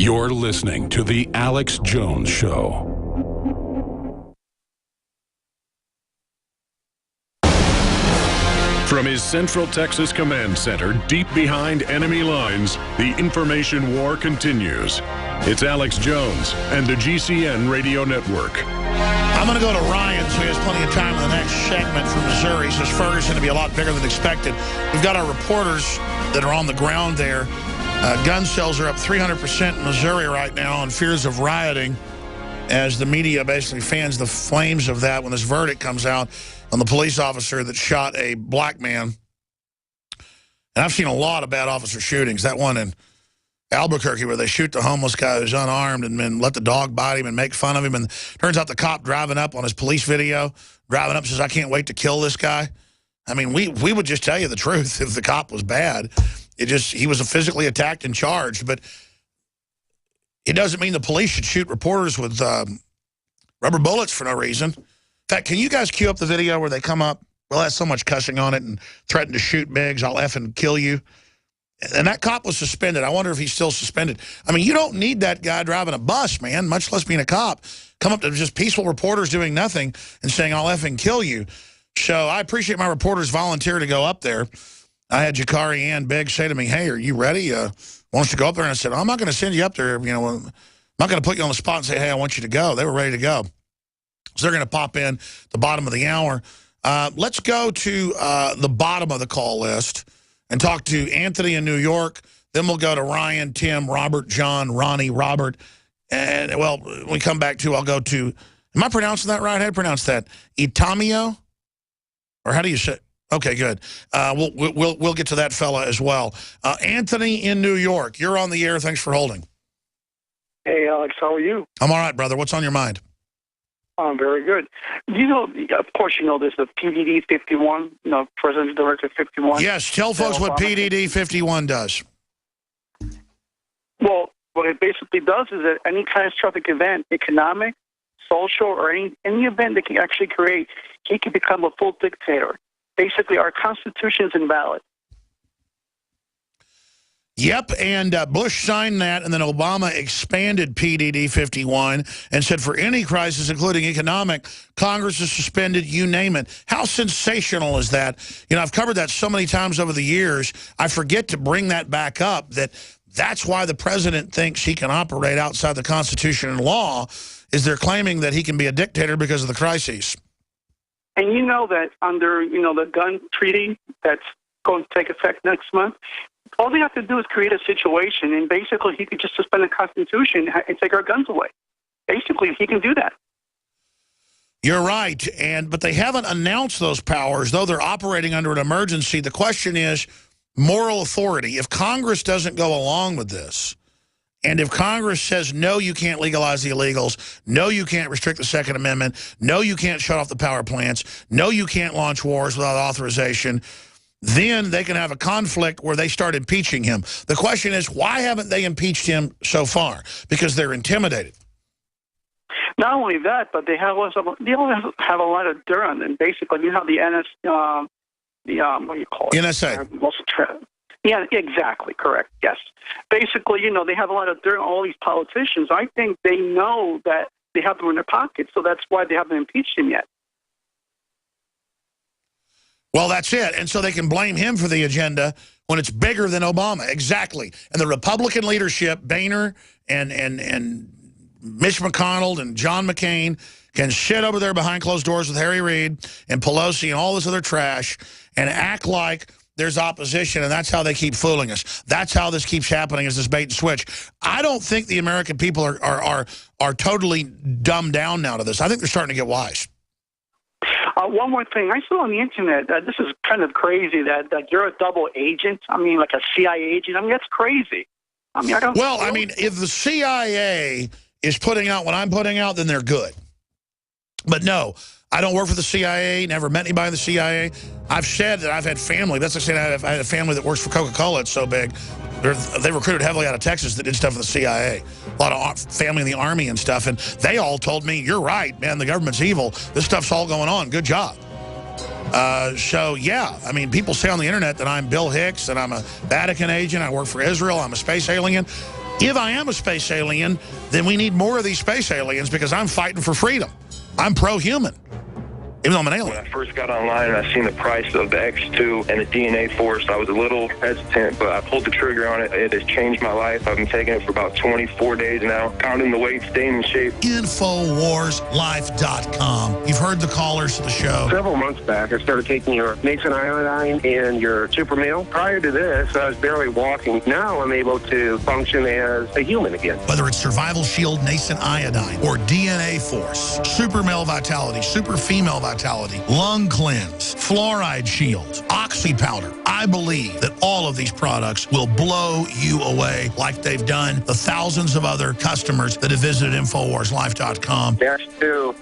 You're listening to The Alex Jones Show. From his Central Texas Command Center, deep behind enemy lines, the information war continues. It's Alex Jones and the GCN Radio Network. I'm going to go to Ryan, so he has plenty of time in the next segment from Missouri. He says Ferguson to be a lot bigger than expected. We've got our reporters that are on the ground there. Gun sales are up 300% in Missouri right now on fears of rioting as the media basically fans the flames of that when this verdict comes out on the police officer that shot a black man. And I've seen a lot of bad officer shootings. That one in Albuquerque where they shoot the homeless guy who's unarmed and then let the dog bite him and make fun of him. And turns out the cop driving up on his police video, driving up says, "I can't wait to kill this guy." I mean, we would just tell you the truth if the cop was bad. He was physically attacked and charged, but it doesn't mean the police should shoot reporters with rubber bullets for no reason. In fact, can you guys cue up the video where they come up? Well, that's so much cussing on it and threaten to shoot Biggs. I'll effing kill you. And that cop was suspended. I wonder if he's still suspended. I mean, you don't need that guy driving a bus, man, much less being a cop. Come up to just peaceful reporters doing nothing and saying, "I'll effing kill you." So I appreciate my reporters volunteer to go up there. I had Jakari and Biggs say to me, "Hey, are you ready? Want us to go up there?" And I said, "I'm not going to send you up there. You know, I'm not going to put you on the spot and say, 'Hey, I want you to go.'" They were ready to go. So they're going to pop in the bottom of the hour. Let's go to the bottom of the call list and talk to Anthony in New York. Then we'll go to Ryan, Tim, Robert, John, Ronnie, Robert. And, well, when we come back to, I'll go to, am I pronouncing that right? How do you pronounce that? Itamio? Or how do you say it? Okay, good. We'll get to that fella as well. Anthony in New York, you're on the air. Thanks for holding. Hey, Alex, how are you? I'm all right, brother. What's on your mind? I'm very good. You know, of course, you know there's the PDD 51, you know, President's Directive 51. Yes, tell folks what PDD 51 does. Well, what it basically does is that any catastrophic event, economic, social, or any event that can actually create, he can become a full dictator. Basically, our Constitution is invalid. Yep, and Bush signed that, and then Obama expanded PDD 51 and said for any crisis, including economic, Congress is suspended, you name it. How sensational is that? You know, I've covered that so many times over the years, I forget to bring that back up, that's why the president thinks he can operate outside the Constitution and law, is they're claiming that he can be a dictator because of the crises. And you know that under, you know, the gun treaty that's going to take effect next month, all they have to do is create a situation, and basically he could just suspend the Constitution and take our guns away. Basically, he can do that. You're right, but they haven't announced those powers, though they're operating under an emergency. The question is moral authority. If Congress doesn't go along with this, and if Congress says, no, you can't legalize the illegals, no, you can't restrict the Second Amendment, no, you can't shut off the power plants, no, you can't launch wars without authorization, then they can have a conflict where they start impeaching him. The question is, why haven't they impeached him so far? Because they're intimidated. Not only that, but they also have a lot of dirt on them. Basically, you have the what do you call it? NSA. Yeah, exactly, correct, yes. Basically, you know, they have a lot of dirt on all these politicians. I think they know that they have them in their pockets, so that's why they haven't impeached him yet. Well, that's it. And so they can blame him for the agenda when it's bigger than Obama. Exactly. And the Republican leadership, Boehner and Mitch McConnell and John McCain, can sit over there behind closed doors with Harry Reid and Pelosi and all this other trash and act like there's opposition, and that's how they keep fooling us. That's how this keeps happening, is this bait and switch. I don't think the American people are totally dumbed down now to this. I think they're starting to get wise. One more thing. I saw on the internet that this is kind of crazy that you're a double agent. I mean, like a CIA agent. I mean, that's crazy. I mean, I don't. Well, I mean, if the CIA is putting out what I'm putting out, then they're good. But no, I don't work for the CIA, never met anybody in the CIA. I've said that I've had family. That's like saying I had a family that works for Coca-Cola. It's so big. They recruited heavily out of Texas that did stuff for the CIA. A lot of family in the Army and stuff. And they all told me, you're right, man, the government's evil. This stuff's all going on. Good job. So, yeah, I mean, people say on the internet that I'm Bill Hicks, that I'm a Vatican agent, I work for Israel, I'm a space alien. If I am a space alien, then we need more of these space aliens because I'm fighting for freedom. I'm pro-human, even though I'm an alien. When I first got online and I seen the price of the X2 and the DNA Force, I was a little hesitant, but I pulled the trigger on it. It has changed my life. I've been taking it for about 24 days now, counting the weight, staying in shape. InfoWarsLife.com. You've heard the callers to the show. Several months back, I started taking your Mason Iodine and your Super Meal. Prior to this, I was barely walking. Now I'm able to function as a human again. Whether it's Survival Shield, Nascent Iodine, or DNA Force, Super Male Vitality, Super Female Vitality, Lung Cleanse, Fluoride Shield, Oxy Powder. I believe that all of these products will blow you away like they've done the thousands of other customers that have visited InfoWarsLife.com. That's too.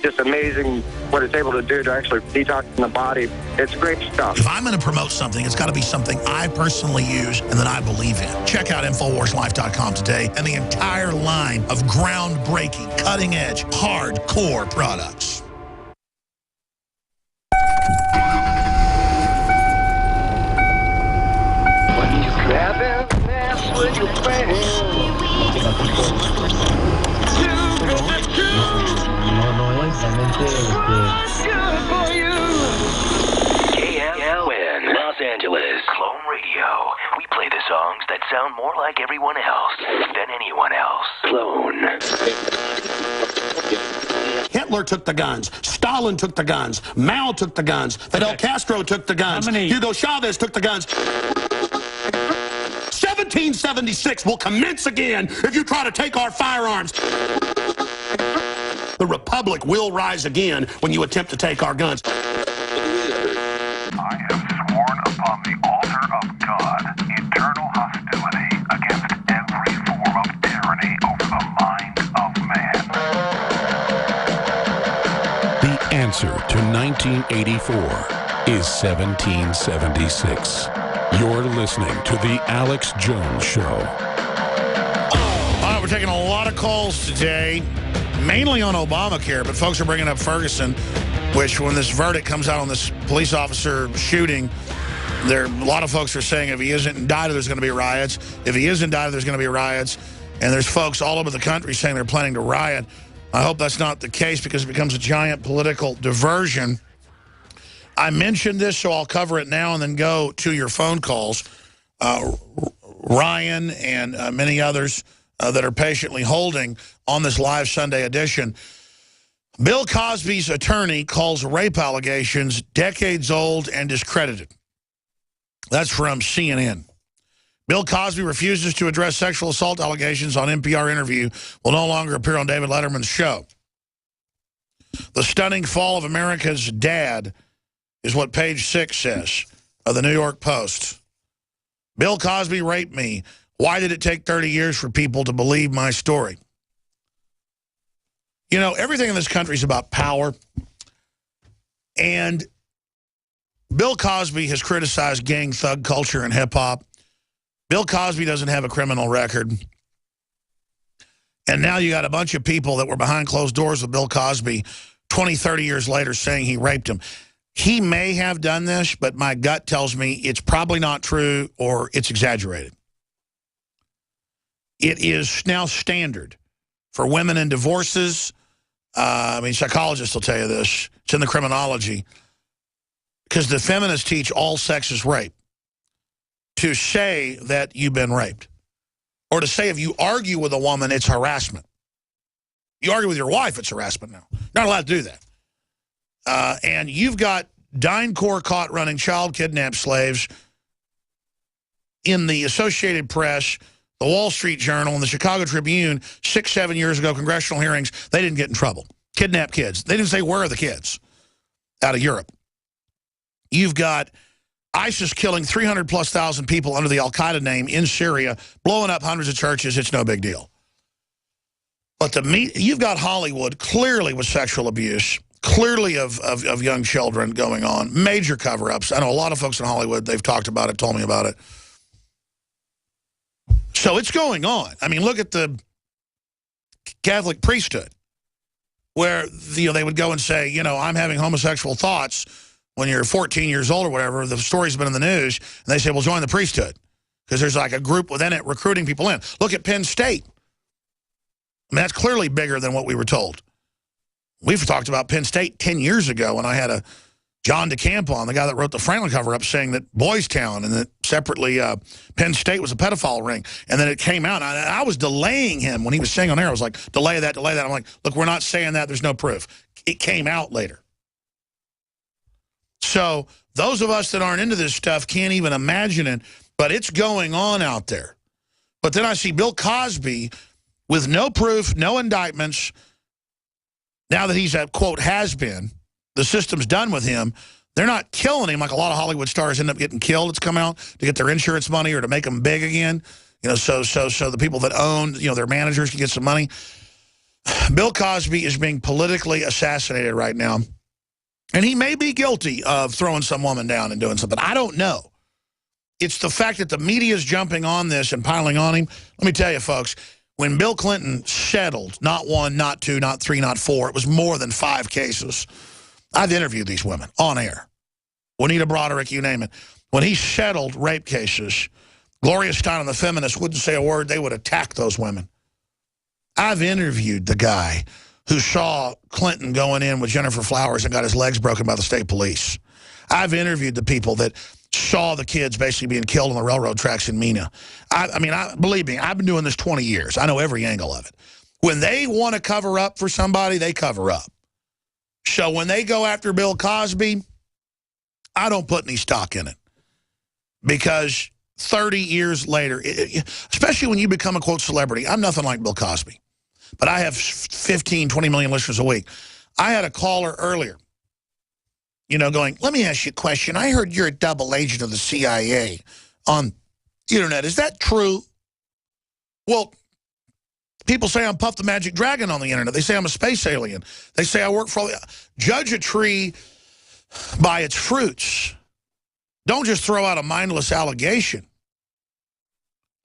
Just amazing what it's able to do to actually detox the body. It's great stuff. If I'm going to promote something, it's got to be something I personally use and that I believe in. Check out InfoWarsLife.com today and the entire line of groundbreaking, cutting-edge, hardcore products. KLN, Los Angeles. Clone Radio. We play the songs that sound more like everyone else than anyone else. Clone. Hitler took the guns. Stalin took the guns. Mao took the guns. Fidel Castro took the guns. Hugo Chavez took the guns. 1776 will commence again if you try to take our firearms. The Republic will rise again when you attempt to take our guns. I have sworn upon the altar of God eternal hostility against every form of tyranny over the mind of man. The answer to 1984 is 1776. You're listening to The Alex Jones Show. All right, we're taking a lot of calls today, mainly on Obamacare, but folks are bringing up Ferguson, which when this verdict comes out on this police officer shooting, a lot of folks are saying if he isn't indicted, there's going to be riots. If he is indicted, there's going to be riots. And there's folks all over the country saying they're planning to riot. I hope that's not the case because it becomes a giant political diversion. I mentioned this, so I'll cover it now and then go to your phone calls. Ryan and many others that are patiently holding on this live Sunday edition. Bill Cosby's attorney calls rape allegations decades old and discredited. That's from CNN. Bill Cosby refuses to address sexual assault allegations on NPR interview, will no longer appear on David Letterman's show. The stunning fall of America's dad is what page 6 says of the New York Post. Bill Cosby raped me. Why did it take 30 years for people to believe my story? You know, everything in this country is about power. And Bill Cosby has criticized gang thug culture and hip-hop. Bill Cosby doesn't have a criminal record. And now you got a bunch of people that were behind closed doors with Bill Cosby 20, 30 years later saying he raped him. He may have done this, but my gut tells me it's probably not true or it's exaggerated. It is now standard for women in divorces. I mean, psychologists will tell you this. It's in the criminology. Because the feminists teach all sex is rape. To say that you've been raped. Or to say if you argue with a woman, it's harassment. You argue with your wife, it's harassment now. You're not allowed to do that. And you've got DynCorp caught running child kidnap slaves in the Associated Press, the Wall Street Journal, and the Chicago Tribune 6, 7 years ago, congressional hearings. They didn't get in trouble. Kidnap kids. They didn't say where are the kids out of Europe. You've got ISIS killing 300,000+ people under the Al-Qaeda name in Syria, blowing up hundreds of churches. It's no big deal. But you've got Hollywood clearly with sexual abuse, clearly of young children going on, major cover-ups. I know a lot of folks in Hollywood, they've talked about it, told me about it. So it's going on. I mean, look at the Catholic priesthood, where they would go and say, I'm having homosexual thoughts when you're 14 years old or whatever. The story's been in the news, and they say, well, join the priesthood. because there's like a group within it recruiting people in. Look at Penn State. I mean, that's clearly bigger than what we were told. We've talked about Penn State 10 years ago when I had a John DeCamp on, the guy that wrote the Franklin cover-up, saying that Boys Town and that separately Penn State was a pedophile ring. And then it came out. And I was delaying him when he was saying on air. I was like, delay that, delay that. I'm like, look, we're not saying that. There's no proof. It came out later. So those of us that aren't into this stuff can't even imagine it, but it's going on out there. But then I see Bill Cosby with no proof, no indictments. Now that he's a, quote, has-been, the system's done with him. They're not killing him like a lot of Hollywood stars end up getting killed. It's come out to get their insurance money or to make them big again. You know, so the people that own, you know, their managers can get some money. Bill Cosby is being politically assassinated right now. And he may be guilty of throwing some woman down and doing something. I don't know. It's the fact that the media is jumping on this and piling on him. Let me tell you, folks, when Bill Clinton settled, not 1, not 2, not 3, not 4, it was more than 5 cases. I've interviewed these women on air. Juanita Broderick, you name it. When he settled rape cases, Gloria Steinem, the feminists, wouldn't say a word. They would attack those women. I've interviewed the guy who saw Clinton going in with Jennifer Flowers and got his legs broken by the state police. I've interviewed the people that saw the kids basically being killed on the railroad tracks in Mena. I mean, believe me, I've been doing this 20 years. I know every angle of it. When they want to cover up for somebody, they cover up. So when they go after Bill Cosby, I don't put any stock in it. Because 30 years later, especially when you become a, quote, celebrity, I'm nothing like Bill Cosby. But I have 15, 20 million listeners a week. I had a caller earlier, you know, going, let me ask you a question. I heard you're a double agent of the CIA on the internet. Is that true? Well, people say I'm Puff the Magic Dragon on the internet. They say I'm a space alien. They say I work for all the... Judge a tree by its fruits. Don't just throw out a mindless allegation.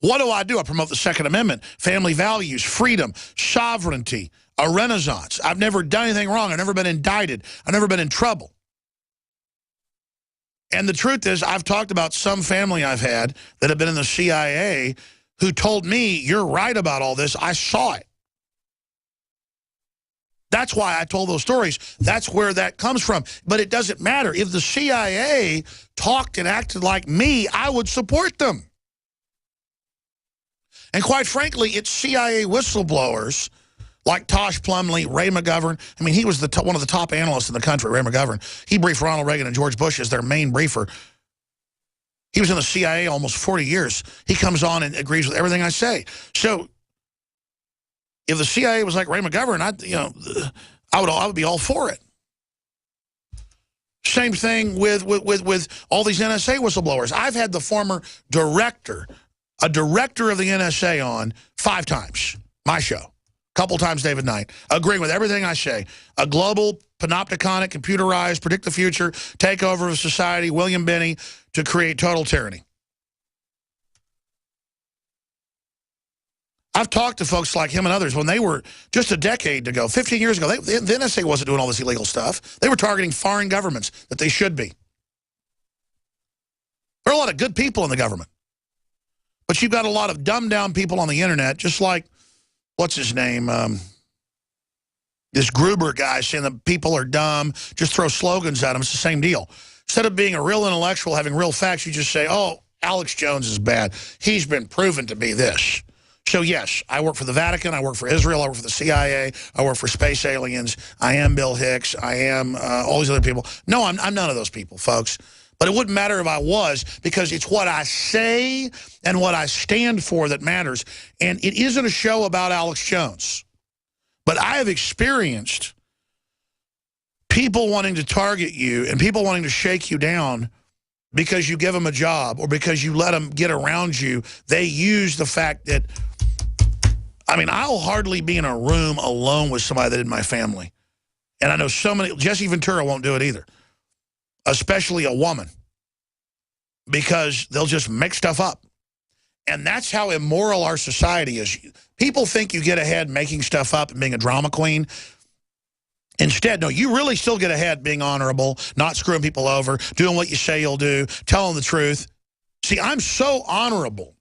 What do? I promote the Second Amendment, family values, freedom, sovereignty, a renaissance. I've never done anything wrong. I've never been indicted. I've never been in trouble. And the truth is, I've talked about some family I've had that have been in the CIA who told me, you're right about all this. I saw it. That's why I told those stories. That's where that comes from. But it doesn't matter. If the CIA talked and acted like me, I would support them. And quite frankly, it's CIA whistleblowers like Tosh Plumlee, Ray McGovern. I mean, he was one of the top analysts in the country, Ray McGovern. He briefed Ronald Reagan and George Bush as their main briefer. He was in the CIA almost 40 years. He comes on and agrees with everything I say. So if the CIA was like Ray McGovern, I would be all for it. Same thing with all these NSA whistleblowers. I've had the former director, a director of the NSA on 5 times, my show. A couple times David Knight, agreeing with everything I say. A global, panopticonic, computerized, predict the future, takeover of society, William Binney, to create total tyranny. I've talked to folks like him and others when they were just a decade ago, 15 years ago, the NSA wasn't doing all this illegal stuff. They were targeting foreign governments that they should be. There are a lot of good people in the government. But you've got a lot of dumbed-down people on the internet, just like, what's his name? This Gruber guy saying that people are dumb, just throw slogans at them. It's the same deal. Instead of being a real intellectual, having real facts, you just say, oh, Alex Jones is bad. He's been proven to be this. So, yes, I work for the Vatican. I work for Israel. I work for the CIA. I work for space aliens. I am Bill Hicks. I am all these other people. No, I'm none of those people, folks. But it wouldn't matter if I was, because it's what I say and what I stand for that matters. And it isn't a show about Alex Jones. But I have experienced people wanting to target you and people wanting to shake you down because you give them a job or because you let them get around you. They use the fact that, I mean, I'll hardly be in a room alone with somebody that in my family. And I know so many, Jesse Ventura won't do it either. Especially a woman, because they'll just make stuff up. And that's how immoral our society is. People think you get ahead making stuff up and being a drama queen. Instead, no, you really still get ahead being honorable, not screwing people over, doing what you say you'll do, telling the truth. See, I'm so honorable